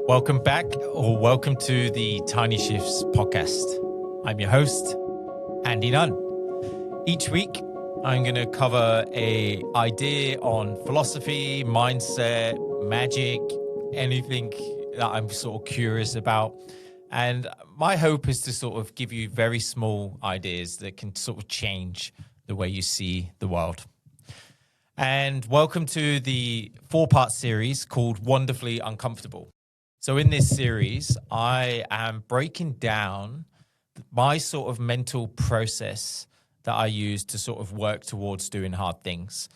Welcome back, or welcome to the Tiny Shifts podcast. I'm your host, Andy Nunn. Each week, I'm going to cover an idea on philosophy, mindset, magic, anything that I'm sort of curious about. And my hope is to sort of give you very small ideas that can sort of change the way you see the world. And welcome to the 4-part series called Wonderfully Uncomfortable. So in this series, I am breaking down my sort of mental process that I use to sort of work towards doing hard things.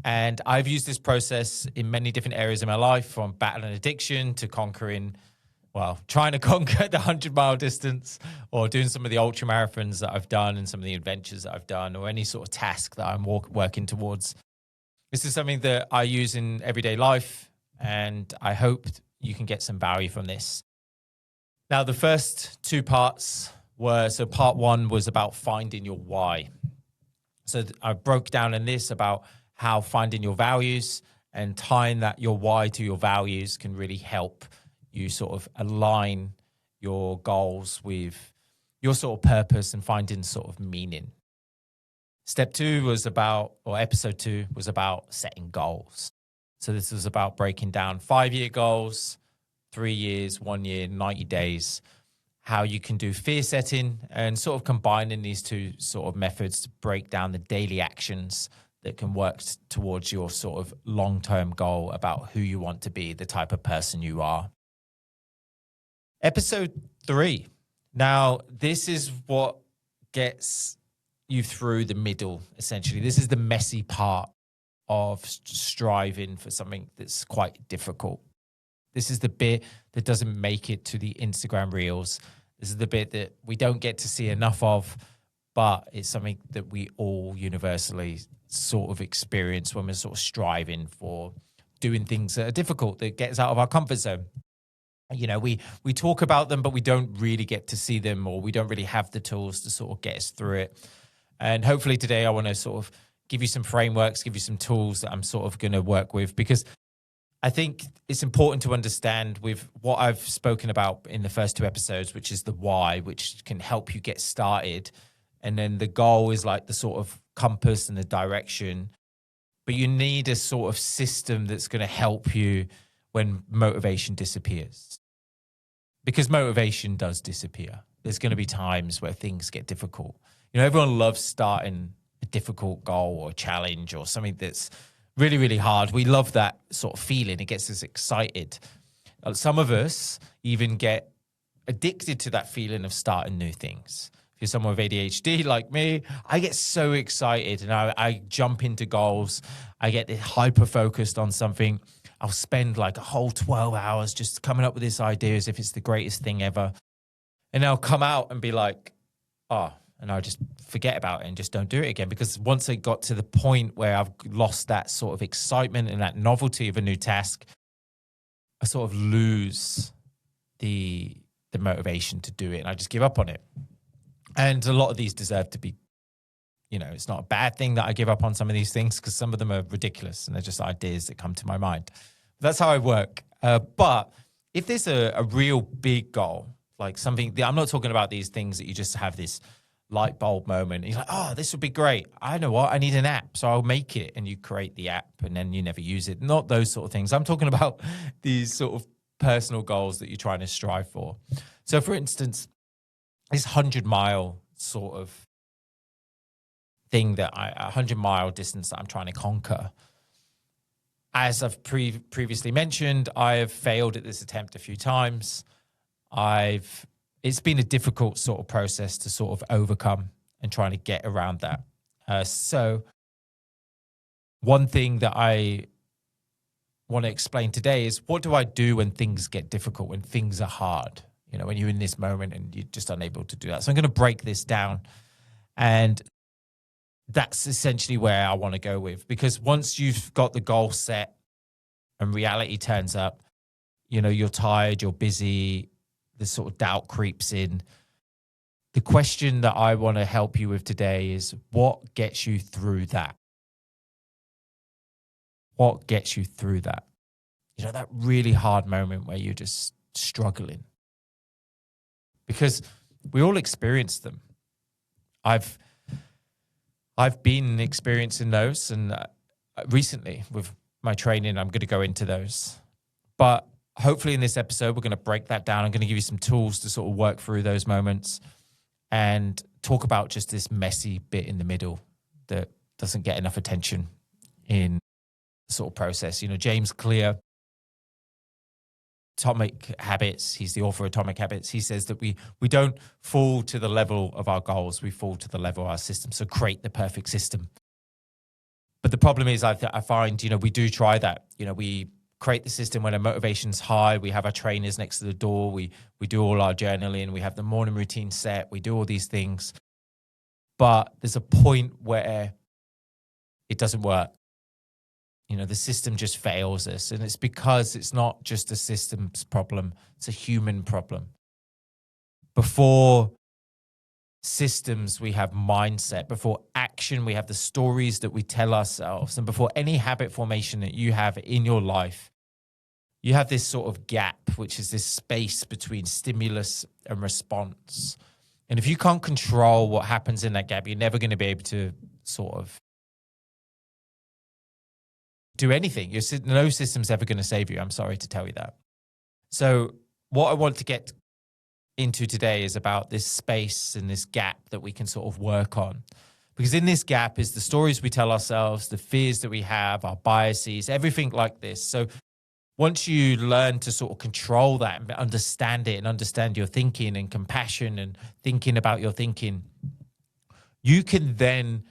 And I've used this process in many different areas of my life, from battling addiction to trying to conquer the 100-mile distance, or doing some of the ultra marathons that I've done and some of the adventures that I've done, or any sort of task that I'm working towards. This is something that I use in everyday life, and I hope you can get some value from this. Now, the first 2 parts part 1 was about finding your why. So I broke down in this about how finding your values and tying your why to your values can really help you sort of align your goals with your sort of purpose and finding sort of meaning. Episode 2 was about setting goals. So this was about breaking down 5-year goals, 3 years, 1 year, 90 days, how you can do fear setting, and sort of combining these 2 sort of methods to break down the daily actions that can work towards your sort of long-term goal about who you want to be, the type of person you are. Episode 3. Now, this is what gets you through the middle, essentially. This is the messy part of striving for something that's quite difficult. This is the bit that doesn't make it to the Instagram reels. This is the bit that we don't get to see enough of, but it's something that we all universally sort of experience when we're sort of striving for doing things that are difficult, that gets out of our comfort zone. You know, we talk about them, but we don't really get to see them, or we don't really have the tools to sort of get us through it. And hopefully today I want to sort of give you some frameworks, give you some tools that I'm sort of going to work with, because I think it's important to understand with what I've spoken about in the first 2 episodes, which is the why, which can help you get started. And then the goal is like the sort of compass and the direction. But you need a sort of system that's going to help you when motivation disappears. Because motivation does disappear. There's going to be times where things get difficult. You know, everyone loves starting a difficult goal or challenge or something that's really, really hard. We love that sort of feeling. It gets us excited. Some of us even get addicted to that feeling of starting new things. If you're someone with ADHD like me, I get so excited and I jump into goals. I get hyper-focused on something. I'll spend like a whole 12 hours just coming up with this idea as if it's the greatest thing ever. And I'll come out and be like, and I'll just forget about it and just don't do it again. Because once it got to the point where I've lost that sort of excitement and that novelty of a new task, I sort of lose the motivation to do it, and I just give up on it. And a lot of these deserve to be, you know, it's not a bad thing that I give up on some of these things, because some of them are ridiculous and they're just ideas that come to my mind. That's how I work. But if there's a real big goal, like something, I'm not talking about these things that you just have this light bulb moment. You're like, this would be great. I know what, I need an app, so I'll make it. And you create the app and then you never use it. Not those sort of things. I'm talking about these sort of personal goals that you're trying to strive for. So for instance, this 100-mile sort of thing that 100-mile distance that I'm trying to conquer. As I've previously mentioned, I have failed at this attempt a few times. It's been a difficult sort of process to sort of overcome and trying to get around that. So one thing that I want to explain today is, what do I do when things get difficult, when things are hard? You know, when you're in this moment and you're just unable to do that. So I'm going to break this down, and that's essentially where I want to go with, because once you've got the goal set and reality turns up, you know, you're tired, you're busy, the sort of doubt creeps in. The question that I want to help you with today is, what gets you through that? what gets you through that? That really hard moment where you're just struggling. Because we all experience them. I've been experiencing those, and recently with my training, I'm going to go into those. But hopefully in this episode, we're going to break that down. I'm going to give you some tools to sort of work through those moments and talk about just this messy bit in the middle that doesn't get enough attention in the sort of process. James Clear, Atomic Habits, he's the author of Atomic Habits. He says that we don't fall to the level of our goals, we fall to the level of our system. So create the perfect system. But the problem is I find, we do try that. We create the system when our motivation's high. We have our trainers next to the door. We do all our journaling. We have the morning routine set. We do all these things. But there's a point where it doesn't work. The system just fails us. And it's because it's not just a systems problem. It's a human problem. Before systems, we have mindset. Before action, we have the stories that we tell ourselves. And before any habit formation that you have in your life, you have this sort of gap, which is this space between stimulus and response. And if you can't control what happens in that gap, you're never going to be able to sort of do anything. No system's ever going to save you. I'm sorry to tell you that. So what I want to get into today is about this space and this gap that we can sort of work on. Because in this gap is the stories we tell ourselves, the fears that we have, our biases, everything like this. So once you learn to sort of control that and understand it and understand your thinking and compassion and thinking about your thinking, you can then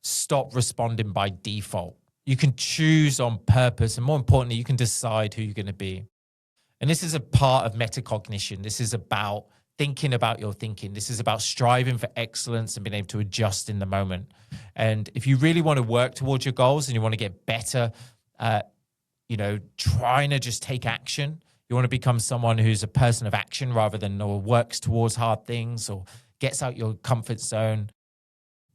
stop responding by default. You can choose on purpose, and more importantly, you can decide who you're going to be. And this is a part of metacognition. This is about thinking about your thinking. This is about striving for excellence and being able to adjust in the moment. And if you really want to work towards your goals and you want to get better at, trying to just take action, you want to become someone who's a person of action rather than or works towards hard things or gets out your comfort zone.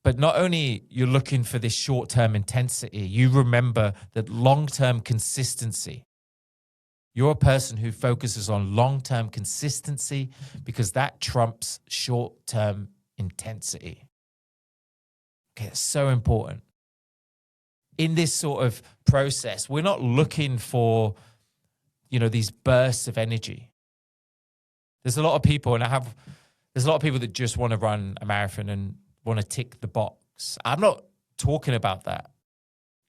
But not only you're looking for this short-term intensity, you remember that long-term consistency. You're a person who focuses on long-term consistency because that trumps short-term intensity. Okay, it's so important. In this sort of process, we're not looking for, these bursts of energy. There's a lot of people, there's a lot of people that just want to run a marathon and want to tick the box. I'm not talking about that.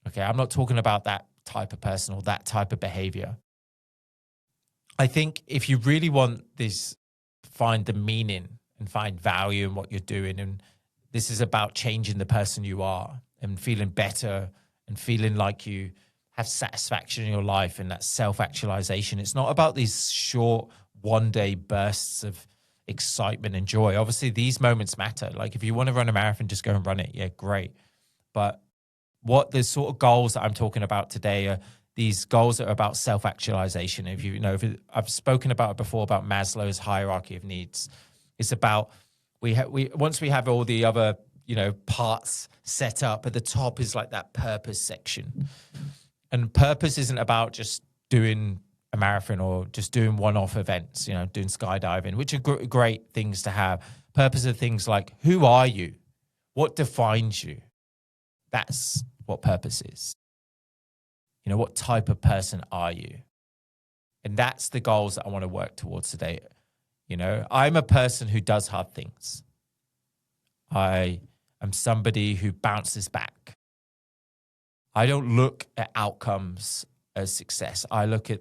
Okay, I'm not talking about that type of person or that type of behavior. I think if you really want this, find the meaning and find value in what you're doing, and this is about changing the person you are and feeling better and feeling like you have satisfaction in your life and that self-actualization. It's not about these short one-day bursts of excitement and joy. Obviously, these moments matter. Like if you want to run a marathon, just go and run it. Yeah, great. But what the sort of goals that I'm talking about today are these goals that are about self-actualization. I've spoken about it before about Maslow's hierarchy of needs. It's about once we have all the other parts set up, at the top is like that purpose section. And purpose isn't about just doing a marathon or just doing one-off events, doing skydiving, which are great things to have. Purpose are things like, who are you? What defines you? That's what purpose is. What type of person are you? And that's the goals that I want to work towards today. I'm a person who does hard things. I am somebody who bounces back. I don't look at outcomes as success. I look at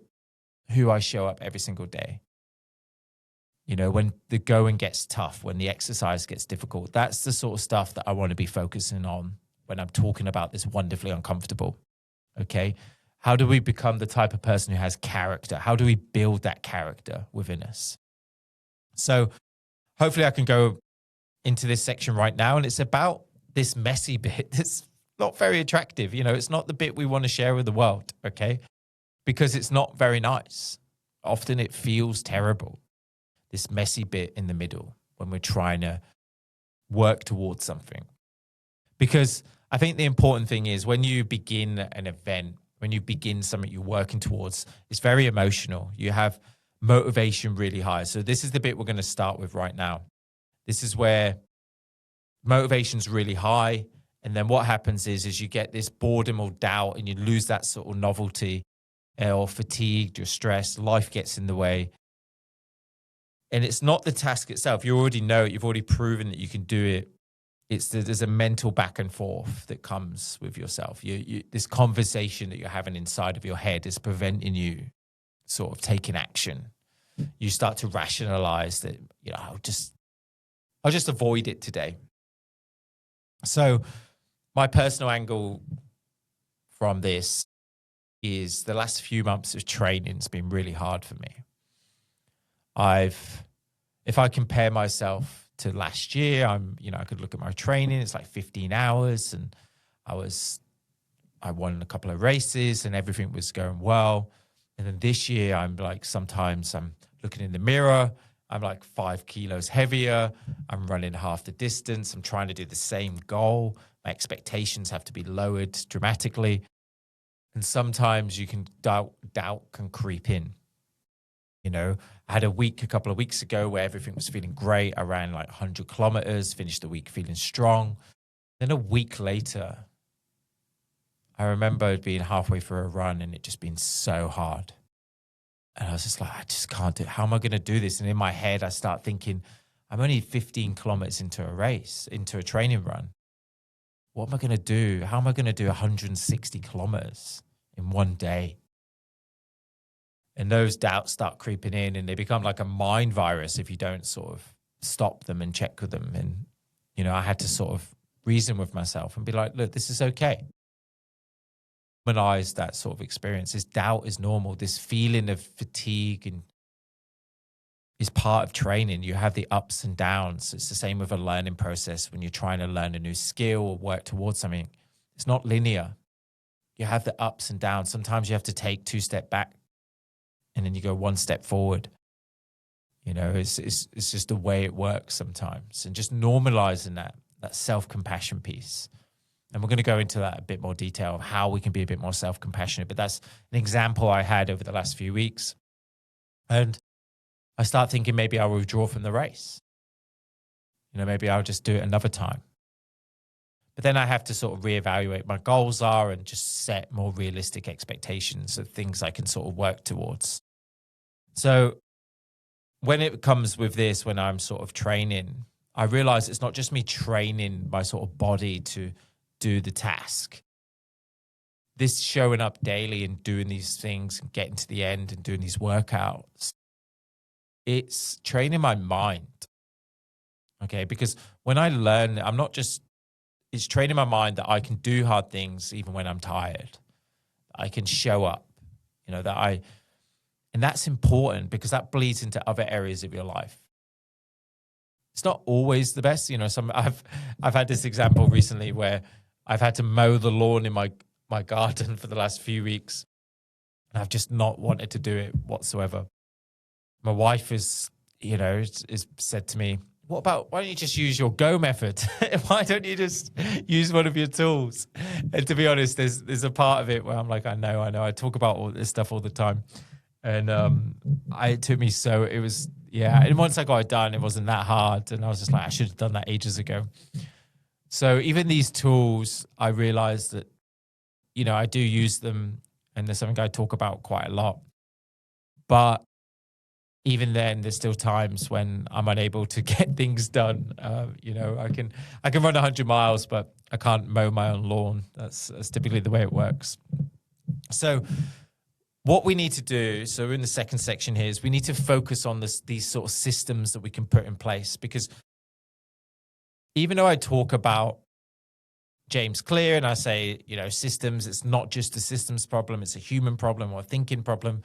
who I show up every single day. When the going gets tough, when the exercise gets difficult, that's the sort of stuff that I want to be focusing on when I'm talking about this wonderfully uncomfortable. Okay? How do we become the type of person who has character? How do we build that character within us? So hopefully I can go into this section right now, and it's about this messy bit that's not very attractive. It's not the bit we want to share with the world, okay? Because it's not very nice. Often it feels terrible, this messy bit in the middle when we're trying to work towards something. Because I think the important thing is when you begin an event when you begin something you're working towards, it's very emotional. You have motivation really high. So this is the bit we're going to start with right now. This is where motivation's really high. And then what happens is you get this boredom or doubt and you lose that sort of novelty, or fatigued, you're stressed, life gets in the way. And it's not the task itself. You already know it. You've already proven that you can do it. There's a mental back and forth that comes with yourself. This conversation that you're having inside of your head is preventing you sort of taking action. You start to rationalize that, I'll just avoid it today. So my personal angle from this is the last few months of training has been really hard for me. If I compare myself to last year, I could look at my training, it's like 15 hours and I won a couple of races and everything was going well. And then this year sometimes I'm looking in the mirror, I'm like 5 kilos heavier, I'm running half the distance, I'm trying to do the same goal. My expectations have to be lowered dramatically. And sometimes you can doubt can creep in. I had a couple of weeks ago where everything was feeling great. I ran like 100 kilometers, finished the week feeling strong. Then a week later, I remember being halfway through a run and it just being so hard. And I was just like, I just can't do it. How am I going to do this? And in my head, I start thinking, I'm only 15 kilometers into a race, into a training run. What am I going to do? How am I going to do 160 kilometers in one day? And those doubts start creeping in and they become like a mind virus if you don't sort of stop them and check with them. And, I had to sort of reason with myself and be like, look, this is okay. Normalize that sort of experience. This doubt is normal. This feeling of fatigue and is part of training. You have the ups and downs. It's the same with a learning process when you're trying to learn a new skill or work towards something. It's not linear. You have the ups and downs. Sometimes you have to take 2 steps back and then you go 1 step forward. It's just the way it works sometimes. And just normalizing that self-compassion piece. And we're going to go into that a bit more detail of how we can be a bit more self-compassionate. But that's an example I had over the last few weeks. And I start thinking maybe I'll withdraw from the race. Maybe I'll just do it another time. But then I have to sort of reevaluate my goals are and just set more realistic expectations of things I can sort of work towards. So when it comes with this, when I'm sort of training, I realize it's not just me training my sort of body to do the task. This showing up daily and doing these things and getting to the end and doing these workouts, it's training my mind. Okay, because when I learn, it's training my mind that I can do hard things even when I'm tired. I can show up, and that's important because that bleeds into other areas of your life. It's not always the best. I've had this example recently where I've had to mow the lawn in my garden for the last few weeks. And I've just not wanted to do it whatsoever. My wife is said to me, why don't you just use your go method? Why don't you just use one of your tools? And to be honest, there's a part of it where I'm like, I know. I talk about all this stuff all the time. And it took me and once I got it done, it wasn't that hard. And I was just like, I should have done that ages ago. So even these tools, I realized that, I do use them and there's something I talk about quite a lot. But even then, there's still times when I'm unable to get things done. I can run 100 miles, but I can't mow my own lawn. That's typically the way it works. So what we need to do, so in the second section here, is we need to focus on these sort of systems that we can put in place. Because even though I talk about James Clear and I say, systems, it's not just a systems problem, it's a human problem or a thinking problem.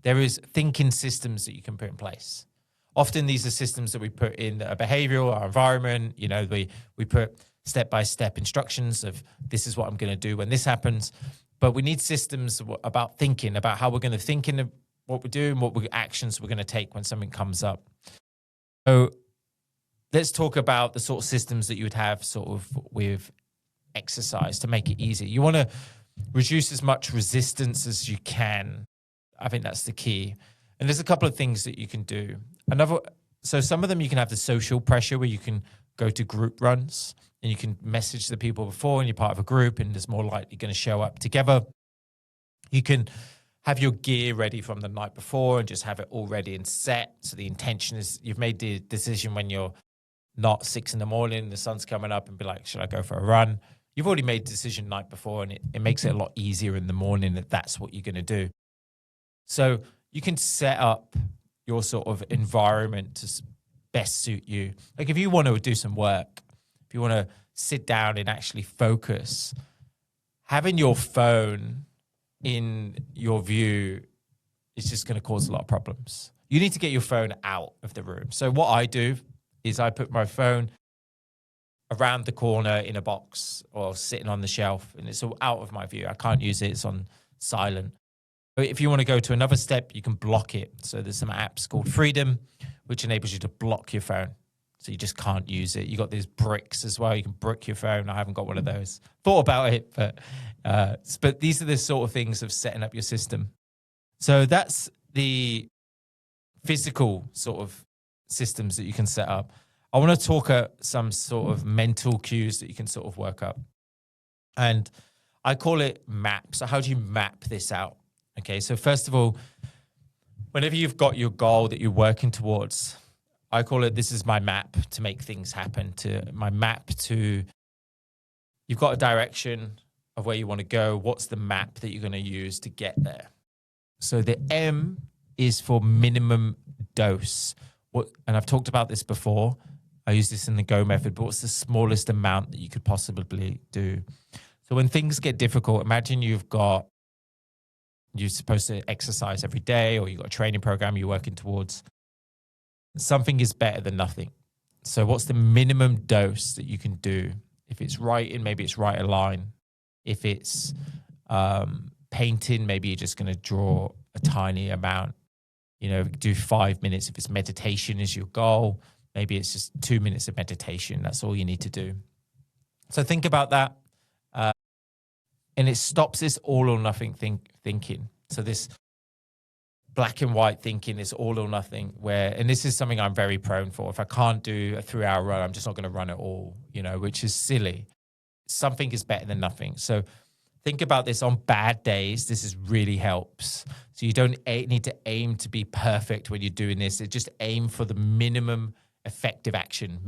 There is thinking systems that you can put in place. Often these are systems that we put in that are behavioral, our environment. We put step-by-step instructions of this is what I'm going to do when this happens. But we need systems about thinking, about how we're going to think in what we're doing, what actions we're going to take when something comes up. So let's talk about the sort of systems that you would have sort of with exercise to make it easy. You want to reduce as much resistance as you can. I think that's the key. And there's a couple of things that you can do. So some of them you can have the social pressure where you can go to group runs and you can message the people before and you're part of a group and it's more likely going to show up together. You can have your gear ready from the night before and just have it all ready and set. So the intention is you've made the decision when you're not 6 a.m, the sun's coming up, and be like, should I go for a run? You've already made the decision night before, and it makes it a lot easier in the morning that that's what you're going to do. So you can set up your sort of environment to best suit you. Like if you want to do some work, if you want to sit down and actually focus, having your phone in your view is just going to cause a lot of problems. You need to get your phone out of the room. So what I do is I put my phone around the corner in a box or sitting on the shelf, and it's all out of my view. I can't use it. It's on silent. But if you want to go to another step, you can block it. So there's some apps called Freedom, which enables you to block your phone. So you just can't use it. You got these bricks as well. You can brick your phone. I haven't got one of those. Thought about it, but these are the sort of things of setting up your system. So that's the physical sort of systems that you can set up. I want to talk some sort of mental cues that you can sort of work up. And I call it map. So how do you map this out? Okay, so first of all, whenever you've got your goal that you're working towards, I call it, this is my map to make things happen, you've got a direction of where you want to go. What's the map that you're going to use to get there? So the M is for minimum dose. And I've talked about this before. I use this in the GO method, but what's the smallest amount that you could possibly do? So when things get difficult, imagine you're supposed to exercise every day, or you've got a training program you're working towards. Something is better than nothing. So what's the minimum dose that you can do? If it's writing, maybe it's write a line. If it's painting, maybe you're just going to draw a tiny amount. Do 5 minutes. If it's meditation is your goal, maybe it's just 2 minutes of meditation. That's all you need to do. So think about that. And it stops this all or nothing thinking. So this black and white thinking, is all or nothing, and this is something I'm very prone for. If I can't do a 3-hour run, I'm just not going to run at all, which is silly. Something is better than nothing. So think about this on bad days. This really helps. So you don't need to aim to be perfect when you're doing this. Just aim for the minimum effective action.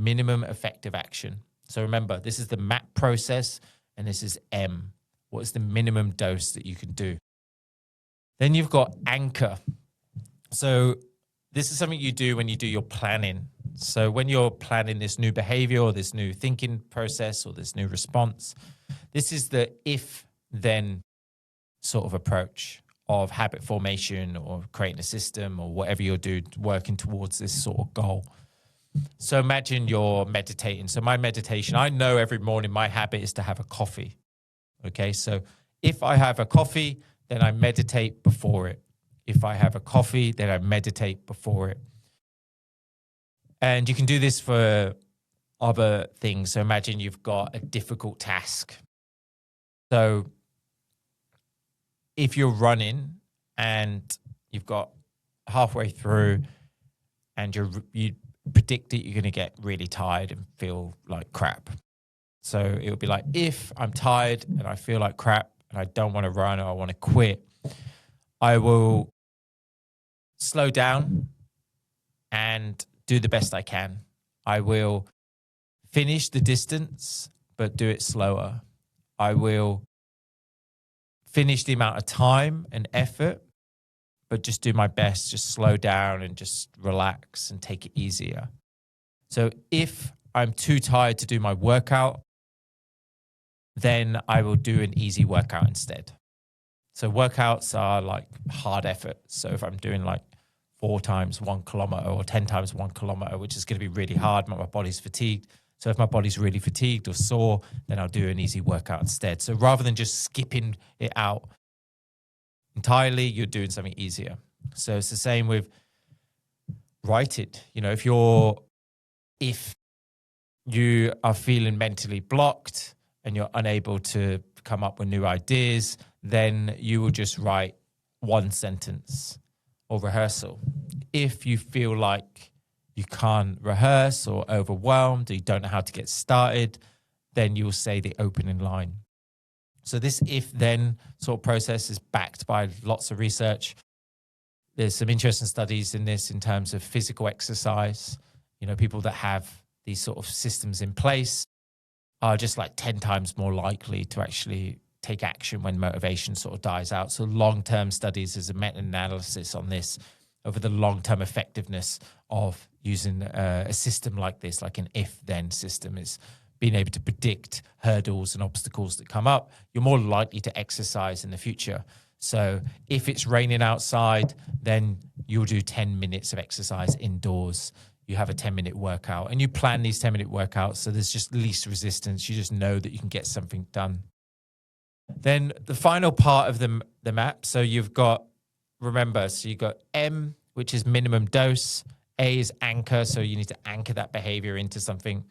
So remember, this is the MAP process, and this is M. What is the minimum dose that you can do? Then you've got anchor. So this is something you do when you do your planning. So when you're planning this new behavior or this new thinking process or this new response, this is the if-then sort of approach of habit formation or creating a system or whatever you're doing, working towards this sort of goal. So imagine you're meditating. So my meditation, I know every morning my habit is to have a coffee. Okay, so if I have a coffee, then I meditate before it. If I have a coffee, then I meditate before it. And you can do this for other things. So imagine you've got a difficult task. So if you're running and you've got halfway through and you predict that you're going to get really tired and feel like crap. So it would be like, if I'm tired and I feel like crap and I don't want to run or I want to quit, I will slow down and do the best I can. I will finish the distance, but do it slower. I will finish the amount of time and effort, but just do my best, just slow down and just relax and take it easier. So if I'm too tired to do my workout, then I will do an easy workout instead. So workouts are like hard effort. So if I'm doing like 4 times 1 kilometer or 10 times 1 kilometer, which is going to be really hard, my body's fatigued. So if my body's really fatigued or sore, then I'll do an easy workout instead. So rather than just skipping it out entirely, you're doing something easier. So it's the same with writing. If you are feeling mentally blocked and you're unable to come up with new ideas, then you will just write one sentence or rehearsal. If you feel like you can't rehearse or overwhelmed or you don't know how to get started, then you'll say the opening line. So this if-then sort of process is backed by lots of research. There's some interesting studies in this in terms of physical exercise. You know, people that have these sort of systems in place are just like 10 times more likely to actually take action when motivation sort of dies out. So long-term studies, there's a meta-analysis on this over the long-term effectiveness of using a system like this, like an if-then system, is being able to predict hurdles and obstacles that come up. You're more likely to exercise in the future. So if it's raining outside, then you'll do 10 minutes of exercise indoors. You have a 10-minute workout and you plan these 10-minute workouts. So there's just least resistance. You just know that you can get something done. Then the final part of the map. So you've got, remember, so you've got M, which is minimum dose. A is anchor. So you need to anchor that behavior into something.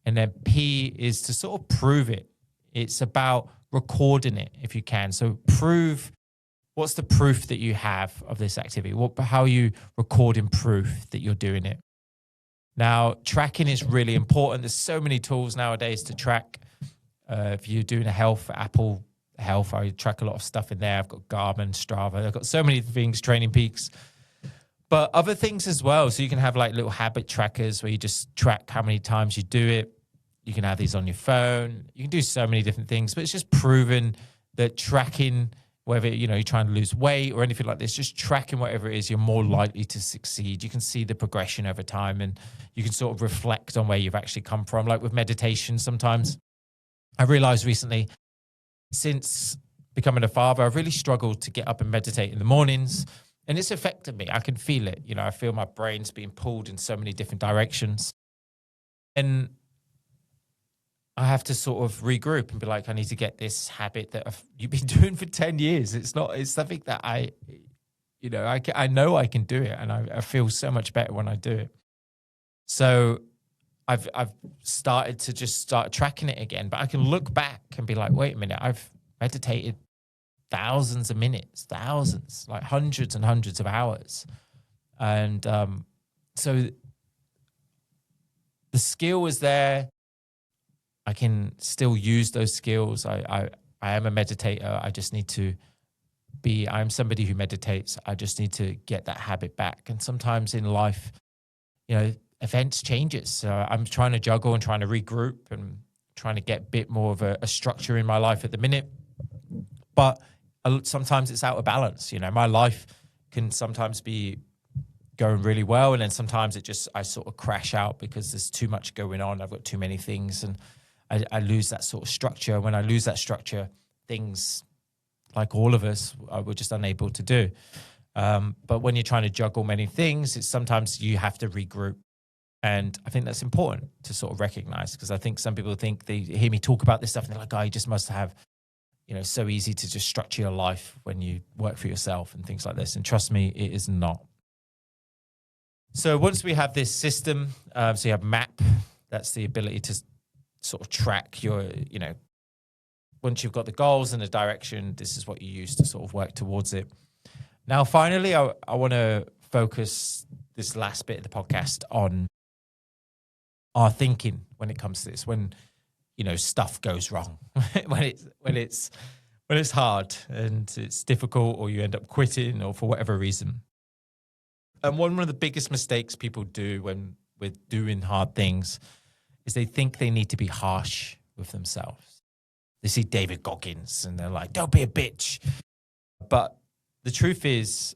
And then P is to sort of prove it. It's about recording it if you can. So prove, what's the proof that you have of this activity? How are you recording proof that you're doing it? Now, tracking is really important. There's so many tools nowadays to track. If you're doing a health, Apple Health, I track a lot of stuff in there. I've got Garmin, Strava. I've got so many things, Training Peaks. But other things as well. So you can have like little habit trackers where you just track how many times you do it. You can have these on your phone. You can do so many different things, but it's just proven that tracking, whether, you know, you're trying to lose weight or anything like this, just tracking whatever it is, you're more likely to succeed. You can see the progression over time and you can sort of reflect on where you've actually come from. Like with meditation, sometimes I realized recently, since becoming a father, I've really struggled to get up and meditate in the mornings. And it's affected me. I can feel it. You know, I feel my brain's being pulled in so many different directions. And I have to sort of regroup and be like, I need to get this habit that you've been doing for 10 years. It's something that I know I can do it. And I feel so much better when I do it. So I've started to just start tracking it again. But I can look back and be like, wait a minute, I've meditated thousands of minutes, thousands, like hundreds and hundreds of hours. And so the skill is there. I can still use those skills. I am a meditator. I just need to I'm somebody who meditates. I just need to get that habit back. And sometimes in life, you know, events changes. So I'm trying to juggle and trying to regroup and trying to get a bit more of a structure in my life at the minute. But sometimes it's out of balance. You know, my life can sometimes be going really well, and then sometimes I sort of crash out because there's too much going on. I've got too many things, and I lose that sort of structure. When I lose that structure, things, like all of us, we're just unable to do. But when you're trying to juggle many things, it's sometimes you have to regroup. And I think that's important to sort of recognize, because I think some people think they hear me talk about this stuff and they're like, oh, you just must have, you know, so easy to just structure your life when you work for yourself and things like this. And trust me, it is not. So once we have this system, so you have map, that's the ability to sort of track your, you know, once you've got the goals and the direction, this is what you use to sort of work towards it. Now, finally, I want to focus this last bit of the podcast on our thinking when it comes to this, when, you know, stuff goes wrong, when it's hard and it's difficult, or you end up quitting, or for whatever reason. And one of the biggest mistakes people do when with doing hard things is they think they need to be harsh with themselves. They see David Goggins and they're like, don't be a bitch. But the truth is,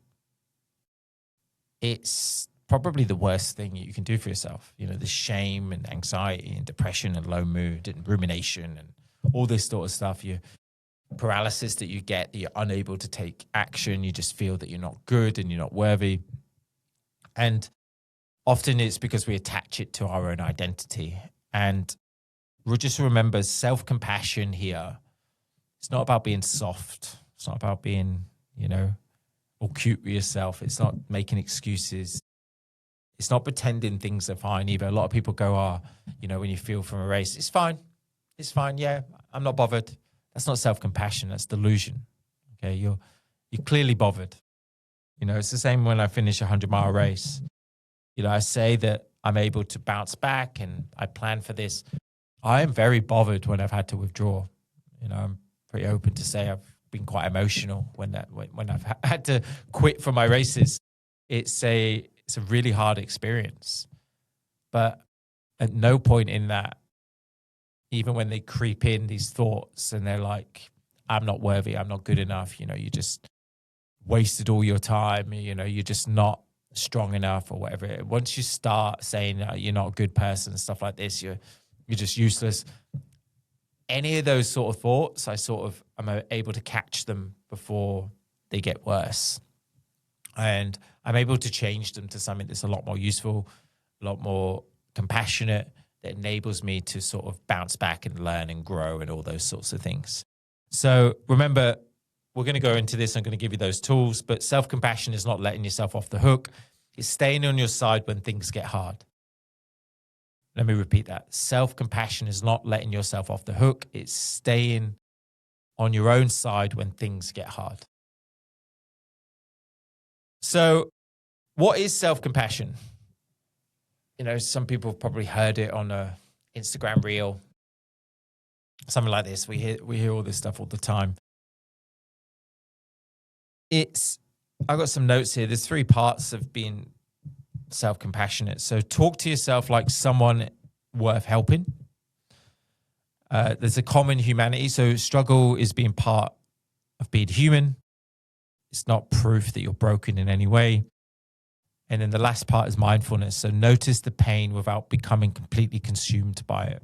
it's probably the worst thing you can do for yourself. You know, the shame and anxiety and depression and low mood and rumination and all this sort of stuff. You paralysis that you get, that you're unable to take action. You just feel that you're not good and you're not worthy. And often it's because we attach it to our own identity. And we'll just remember, self-compassion here, it's not about being soft. It's not about being, you know, all cute with yourself. It's not making excuses. It's not pretending things are fine either. A lot of people go, you know, when you feel from a race, it's fine. It's fine. Yeah, I'm not bothered. That's not self-compassion. That's delusion. Okay. You're clearly bothered. It's the same when I finish a 100-mile race. I say that I'm able to bounce back and I plan for this. I am very bothered when I've had to withdraw. I'm pretty open to say I've been quite emotional when I've had to quit from my races. It's a really hard experience, but at no point in that, even when they creep in these thoughts and they're like, I'm not worthy, I'm not good enough, you just wasted all your time, you're just not strong enough or whatever. Once you start saying you're not a good person and stuff like this, you're just useless. Any of those sort of thoughts, I'm able to catch them before they get worse. And I'm able to change them to something that's a lot more useful, a lot more compassionate, that enables me to sort of bounce back and learn and grow and all those sorts of things. So remember, we're going to go into this. I'm going to give you those tools, but self-compassion is not letting yourself off the hook. It's staying on your side when things get hard. Let me repeat that. Self-compassion is not letting yourself off the hook. It's staying on your own side when things get hard. So what is self-compassion? Some people have probably heard it on a Instagram reel, something like this. We hear all this stuff all the time. I've got some notes here. There's 3 parts of being self-compassionate. So talk to yourself like someone worth helping. There's a common humanity. So struggle is being part of being human. It's not proof that you're broken in any way. And then the last part is mindfulness. So notice the pain without becoming completely consumed by it.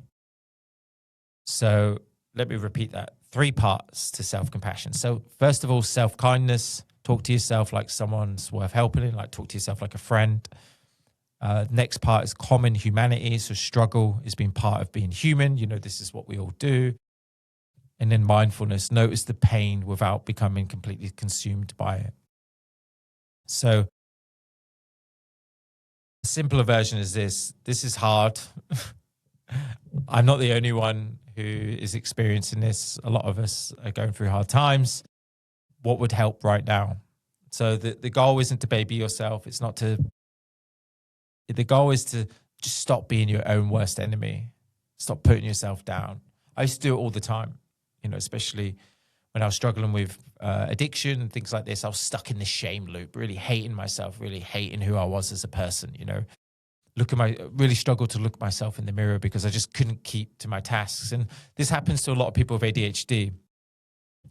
So let me repeat that. 3 parts to self-compassion. So first of all, self-kindness. Talk to yourself like someone's worth helping, like talk to yourself like a friend. Next part is common humanity. So struggle is being part of being human. This is what we all do. And then mindfulness, notice the pain without becoming completely consumed by it. So a simpler version is this. This is hard. I'm not the only one who is experiencing this. A lot of us are going through hard times. What would help right now? So the goal isn't to baby yourself. The goal is to just stop being your own worst enemy. Stop putting yourself down. I used to do it all the time, especially when I was struggling with addiction and things like this. I was stuck in this shame loop, really hating myself, really hating who I was as a person, really struggled to look at myself in the mirror because I just couldn't keep to my tasks. And this happens to a lot of people with ADHD.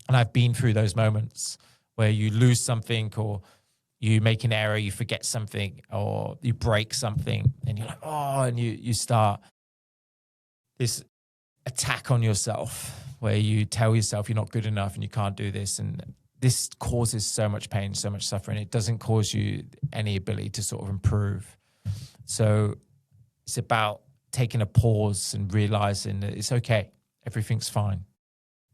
And I've been through those moments where you lose something or you make an error, you forget something or you break something and you're like, oh, and you start this attack on yourself where you tell yourself you're not good enough and you can't do this. And this causes so much pain, so much suffering. It doesn't cause you any ability to sort of improve. So it's about taking a pause and realizing that it's okay. Everything's fine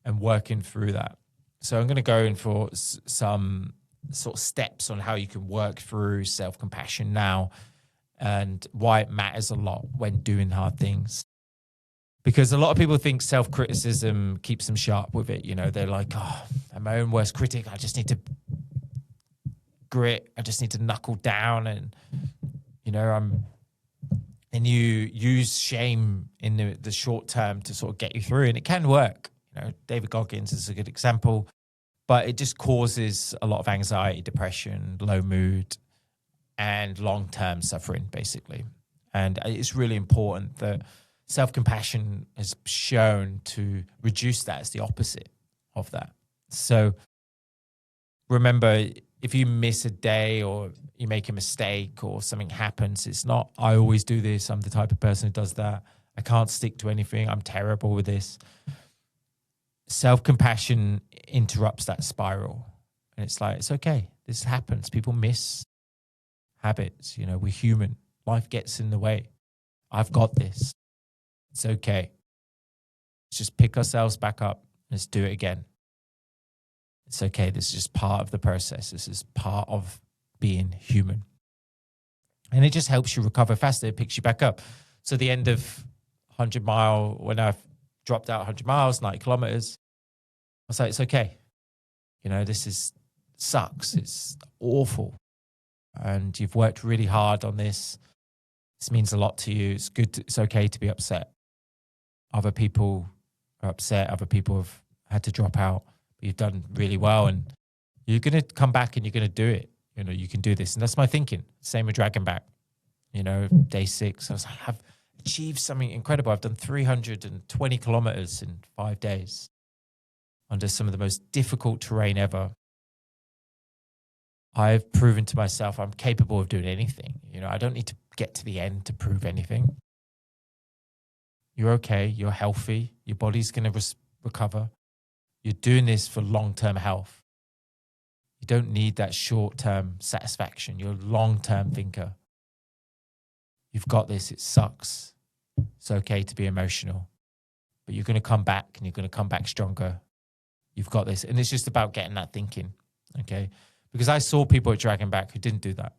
and working through that. So I'm going to go in for some sort of steps on how you can work through self-compassion now and why it matters a lot when doing hard things. Because a lot of people think self-criticism keeps them sharp with it. They're like, oh, I'm my own worst critic. I just need to grit. I just need to knuckle down. And, and you use shame in the short term to sort of get you through. And it can work. David Goggins is a good example. But it just causes a lot of anxiety, depression, low mood, and long-term suffering, basically. And it's really important that self-compassion is shown to reduce that. It's the opposite of that. So remember, if you miss a day or you make a mistake or something happens, it's not, I always do this. I'm the type of person who does that. I can't stick to anything. I'm terrible with this. Self-compassion interrupts that spiral. And it's like, it's okay. This happens. People miss habits. We're human. Life gets in the way. I've got this. It's okay. Let's just pick ourselves back up. Let's do it again. It's okay. This is just part of the process. This is part of being human. And it just helps you recover faster. It picks you back up. So the end of 100 mile, when I've dropped out 100 miles, 90 kilometers, I was like, it's okay. This sucks. It's awful. And you've worked really hard on this. This means a lot to you. It's good. It's okay to be upset. Other people are upset. Other people have had to drop out. But you've done really well, and you're going to come back and you're going to do it. You can do this. And that's my thinking. Same with Dragon Back. Day 6, I was like, I've achieved something incredible. I've done 320 kilometers in 5 days under some of the most difficult terrain ever. I've proven to myself I'm capable of doing anything. I don't need to get to the end to prove anything. You're okay. You're healthy. Your body's going to recover. You're doing this for long-term health. You don't need that short-term satisfaction. You're a long-term thinker. You've got this. It sucks. It's okay to be emotional. But you're going to come back, and you're going to come back stronger. You've got this. And it's just about getting that thinking, okay? Because I saw people at Dragon Back who didn't do that.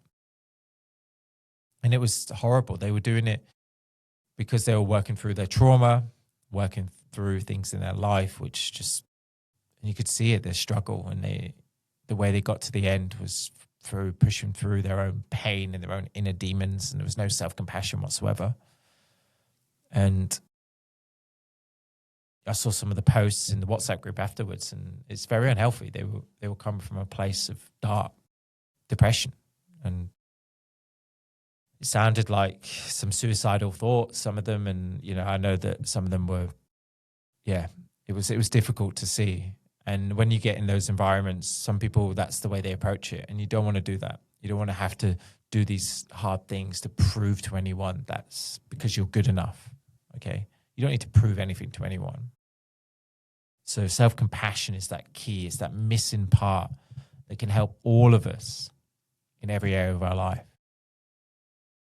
And it was horrible. They were doing it because they were working through their trauma, working through things in their life, which just, and you could see it, their struggle. And the way they got to the end was through pushing through their own pain and their own inner demons. And there was no self-compassion whatsoever. And I saw some of the posts in the WhatsApp group afterwards, and it's very unhealthy. They were coming from a place of dark depression, and it sounded like some suicidal thoughts, some of them. And I know that some of them were, it was difficult to see. And when you get in those environments, some people, that's the way they approach it, and you don't want to do that. You don't want to have to do these hard things to prove to anyone that's because you're good enough. Okay, you don't need to prove anything to anyone. So self-compassion is that key. It's that missing part that can help all of us in every area of our life.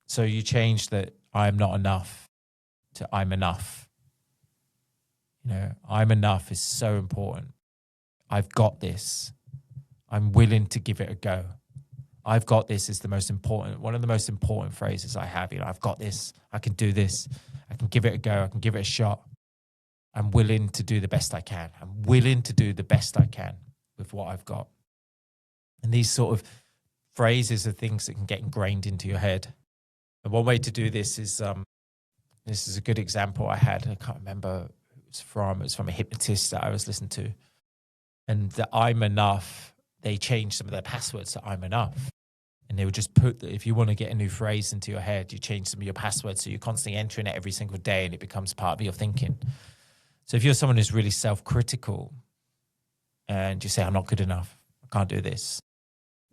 So you change that I'm not enough to I'm enough. I'm enough is so important. I've got this. I'm willing to give it a go. I've got this is one of the most important phrases I have. I've got this. I can do this. I can give it a go. I can give it a shot. I'm willing to do the best I can. I'm willing to do the best I can with what I've got. And these sort of phrases are things that can get ingrained into your head. And one way to do this is a good example I had. I can't remember who it was from. It was from a hypnotist that I was listening to. And the I'm enough, they changed some of their passwords to I'm enough. And they would just put that if you want to get a new phrase into your head, you change some of your passwords. So you're constantly entering it every single day, and it becomes part of your thinking. So if you're someone who's really self-critical and you say, I'm not good enough, I can't do this,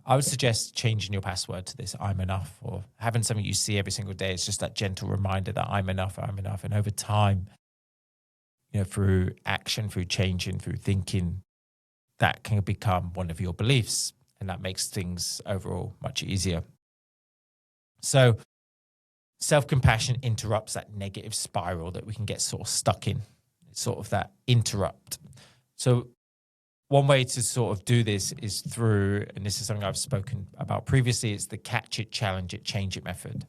I would suggest changing your password to this, I'm enough, or having something you see every single day. It's just that gentle reminder that I'm enough, I'm enough. And over time, through action, through changing, through thinking, that can become one of your beliefs. And that makes things overall much easier. So self-compassion interrupts that negative spiral that we can get sort of stuck in. It's sort of that interrupt. So one way to sort of do this is through, and this is something I've spoken about previously, it's the catch it, challenge it, change it method.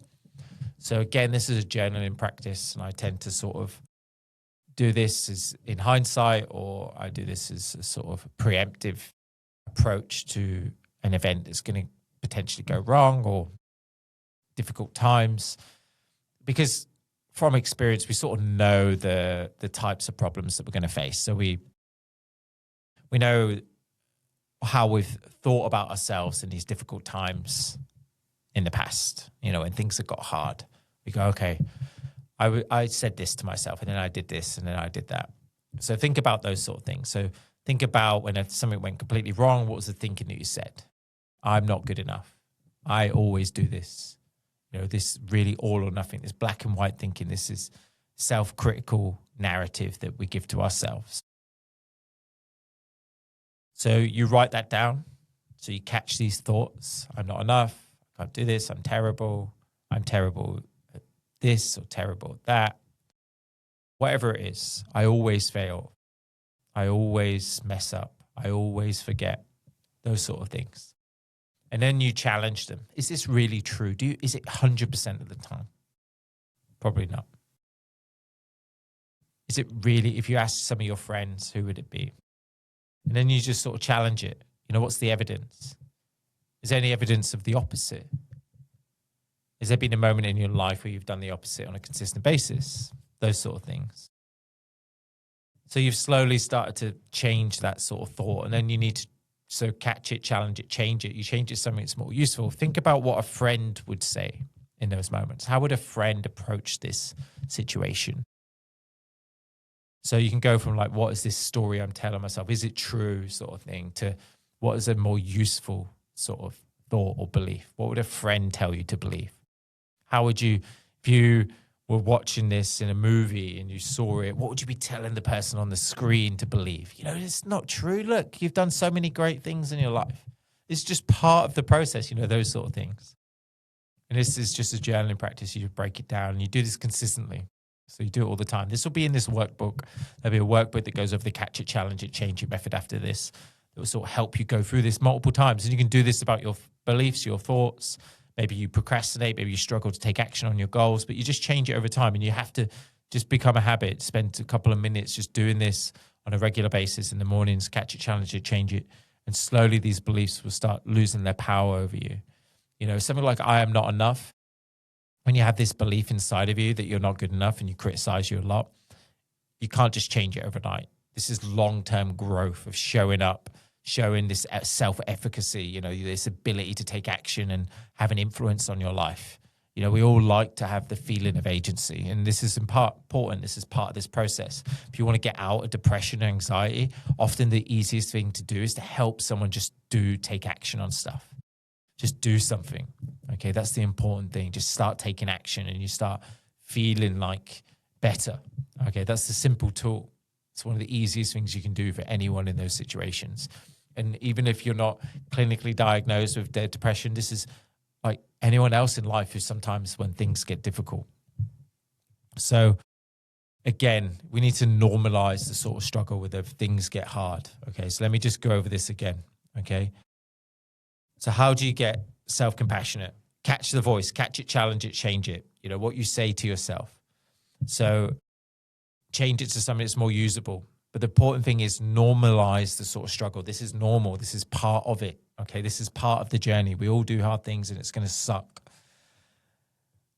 So again, this is a journaling practice, and I tend to sort of do this as in hindsight, or I do this as a sort of preemptive approach to an event that's going to potentially go wrong or difficult times. Because from experience, we sort of know the types of problems that we're going to face. So we know how we've thought about ourselves in these difficult times in the past, when things have got hard. We go, okay, I said this to myself, and then I did this, and then I did that. So think about those sort of things. So think about when something went completely wrong, what was the thinking that you said? I'm not good enough. I always do this. This really all or nothing, this black and white thinking, this is self-critical narrative that we give to ourselves. So you write that down. So you catch these thoughts. I'm not enough. I can't do this. I'm terrible at this or terrible at that. Whatever it is, I always fail. I always mess up. I always forget. Those sort of things. And then you challenge them. Is this really true? Is it 100% of the time? Probably not. Is it really, if you ask some of your friends, who would it be? And then you just sort of challenge it. What's the evidence? Is there any evidence of the opposite? Has there been a moment in your life where you've done the opposite on a consistent basis? Those sort of things. So you've slowly started to change that sort of thought, and then you need to catch it, challenge it, change it. You change it to something that's more useful. Think about what a friend would say in those moments. How would a friend approach this situation? So you can go from like, what is this story I'm telling myself? Is it true sort of thing, to what is a more useful sort of thought or belief? What would a friend tell you to believe? How would you, if you were watching this in a movie and you saw it, what would you be telling the person on the screen to believe? It's not true. Look, you've done so many great things in your life. It's just part of the process, those sort of things. And this is just a journaling practice. You break it down and you do this consistently. So you do it all the time. This will be in this workbook. There'll be a workbook that goes over the catch it, challenge it, change it method after this. It will sort of help you go through this multiple times. And you can do this about your beliefs, your thoughts. Maybe you procrastinate, maybe you struggle to take action on your goals, but you just change it over time, and you have to just become a habit. Spend a couple of minutes just doing this on a regular basis in the mornings, catch it, challenge it, change it. And slowly these beliefs will start losing their power over you. Something like I am not enough. When you have this belief inside of you that you're not good enough and you criticize you a lot, you can't just change it overnight. This is long-term growth of showing up, showing this self-efficacy, this ability to take action and have an influence on your life. We all like to have the feeling of agency, and this is important. This is part of this process. If you want to get out of depression and anxiety, often the easiest thing to do is to help someone just take action on stuff. Just do something. Okay, that's the important thing. Just start taking action and you start feeling like better. Okay, that's the simple tool. It's one of the easiest things you can do for anyone in those situations. And even if you're not clinically diagnosed with depression, this is like anyone else in life who sometimes when things get difficult. So again, we need to normalize the sort of struggle with if things get hard. Okay, so let me just go over this again. Okay. So how do you get self-compassionate? Catch the voice, catch it, challenge it, change it. What you say to yourself. So change it to something that's more usable. But the important thing is normalize the sort of struggle. This is normal. This is part of it. Okay, this is part of the journey. We all do hard things and it's going to suck.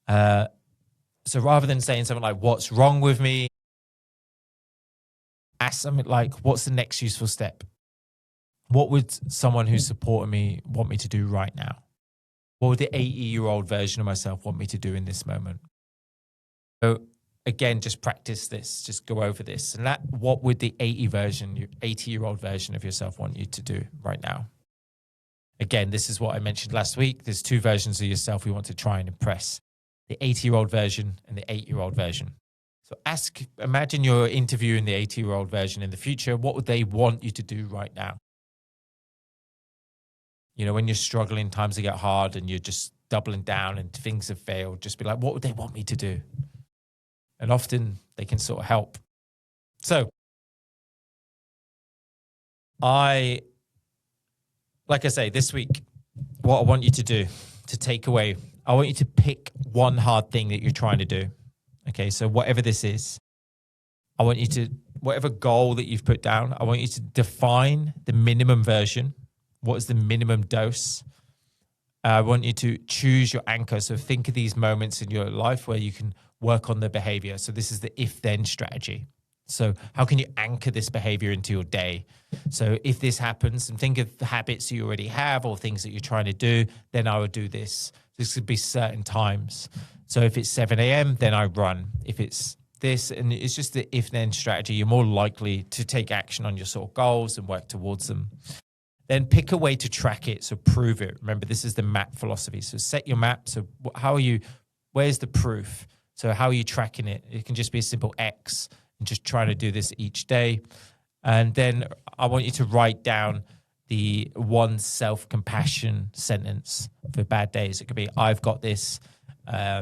So rather than saying something like, what's wrong with me? Ask something like, what's the next useful step? What would someone who's supporting me want me to do right now? What would the 80-year-old version of myself want me to do in this moment? So again, just practice this, just go over this. And what would the 80-year-old version of yourself want you to do right now? Again, this is what I mentioned last week. There's two versions of yourself we want to try and impress. The 80-year-old version and the 8-year-old version. So imagine you're interviewing the 80-year-old version in the future. What would they want you to do right now? When you're struggling, times get hard and you're just doubling down and things have failed, just be like, what would they want me to do? And often they can sort of help. So like I say, this week, what I want you to do to take away, I want you to pick one hard thing that you're trying to do. Okay, so whatever this is, I want you to, whatever goal that you've put down, I want you to define the minimum version. What is the minimum dose? I want you to choose your anchor. So think of these moments in your life where you can work on the behavior. So this is the if-then strategy. So how can you anchor this behavior into your day? So if this happens, and think of the habits you already have or things that you're trying to do, then I would do this. This could be certain times. So if it's 7 a.m., then I run. If it's this, and it's just the if-then strategy, you're more likely to take action on your sort of goals and work towards them. Then pick a way to track it, so prove it. Remember, this is the map philosophy. So set your map. So where's the proof? So how are you tracking it? It can just be a simple X and just trying to do this each day. And then I want you to write down the one self-compassion sentence for bad days. It could be, I've got this.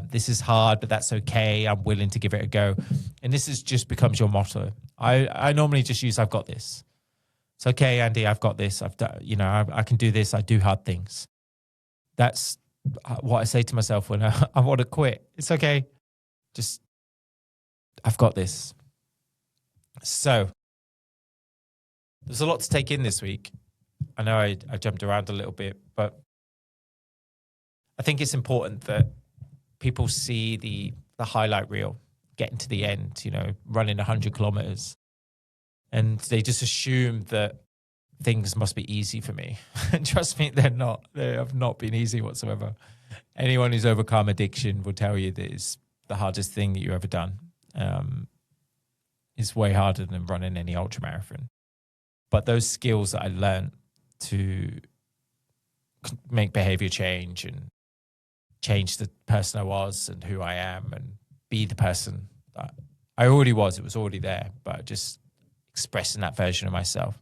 This is hard, but that's okay. I'm willing to give it a go. And this just becomes your motto. I normally just use, I've got this. It's okay, Andy, I've got this. I've done, I can do this. I do hard things. That's what I say to myself when I want to quit. It's okay. I've got this. So There's a lot to take in this week. I know I jumped around a little bit, but I think it's important that people see the highlight reel, getting to the end, running 100 kilometers. And they just assume that things must be easy for me. And trust me, they're not. They have not been easy whatsoever. Anyone who's overcome addiction will tell you that it's the hardest thing that you've ever done. It's way harder than running any ultramarathon. But those skills that I learned to make behavior change and change the person I was and who I am and be the person that I already was. It was already there, but just expressing that version of myself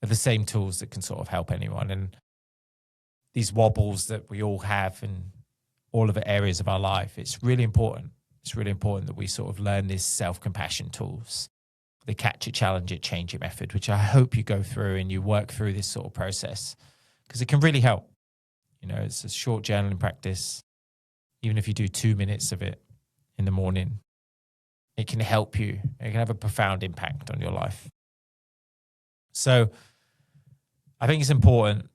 are the same tools that can sort of help anyone. And these wobbles that we all have in all of the areas of our life, it's really important. It's really important that we sort of learn these self-compassion tools, the catch it, challenge it, change it method, which I hope you go through and you work through this sort of process because it can really help. It's a short journaling practice. Even if you do 2 minutes of it in the morning, it can help you. It can have a profound impact on your life. So I think it's important.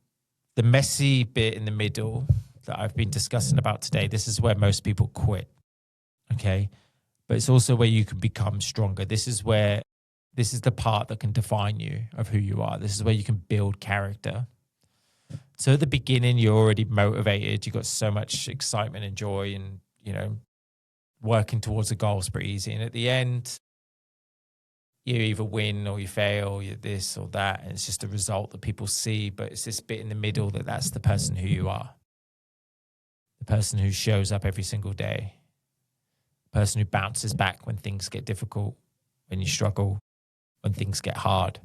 The messy bit in the middle that I've been discussing about today, this is where most people quit. Okay. But it's also where you can become stronger. This is the part that can define you of who you are. This is where you can build character. So at the beginning, you're already motivated. You've got so much excitement and joy and, working towards a goal is pretty easy. And at the end, you either win or you fail, you're this or that. And it's just a result that people see. But it's this bit in the middle that's the person who you are. The person who shows up every single day. The person who bounces back when things get difficult, when you struggle, when things get hard.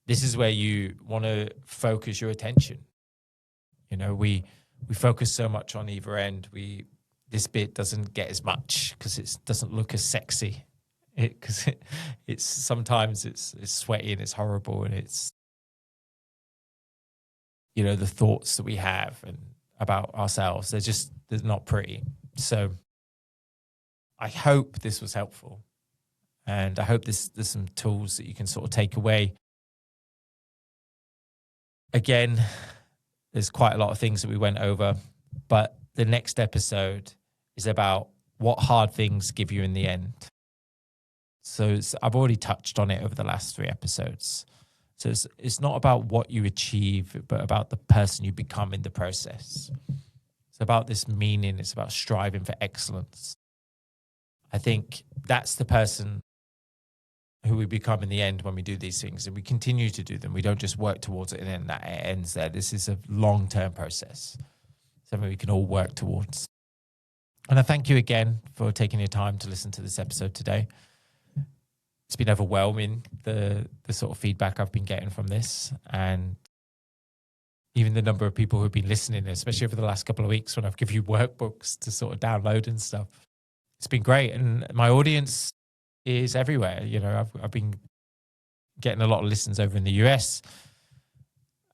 This is where you want to focus your attention. We focus so much on either end. This bit doesn't get as much because it doesn't look as sexy. Because it's sometimes it's sweaty and it's horrible and it's the thoughts that we have and about ourselves. They're not pretty. So I hope this was helpful, and I hope there's some tools that you can sort of take away. Again, there's quite a lot of things that we went over, but the next episode is about what hard things give you in the end. So I've already touched on it over the last 3 episodes. So it's not about what you achieve, but about the person you become in the process. It's about this meaning. It's about striving for excellence. I think that's the person who we become in the end when we do these things, and we continue to do them. We don't just work towards it and then that ends there. This is a long-term process, something we can all work towards. And I thank you again for taking your time to listen to this episode today. It's been overwhelming, the sort of feedback I've been getting from this, and even the number of people who've been listening, especially over the last couple of weeks when I've given you workbooks to sort of download and stuff. It's been great. And my audience is everywhere. I've been getting a lot of listens over in the US.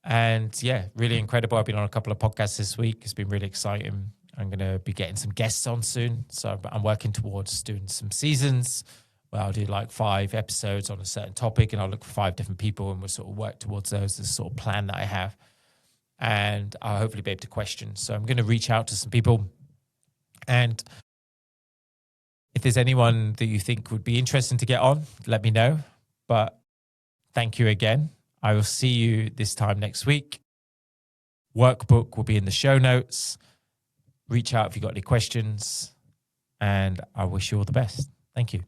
And yeah, really incredible. I've been on a couple of podcasts this week. It's been really exciting. I'm going to be getting some guests on soon. So I'm working towards doing some seasons where I'll do like 5 episodes on a certain topic, and I'll look for 5 different people and we'll sort of work towards those. This sort of plan that I have. And I'll hopefully be able to question. So I'm going to reach out to some people, and if there's anyone that you think would be interesting to get on, let me know. But thank you again. I will see you this time next week. Workbook will be in the show notes. Reach out if you've got any questions, and I wish you all the best. Thank you.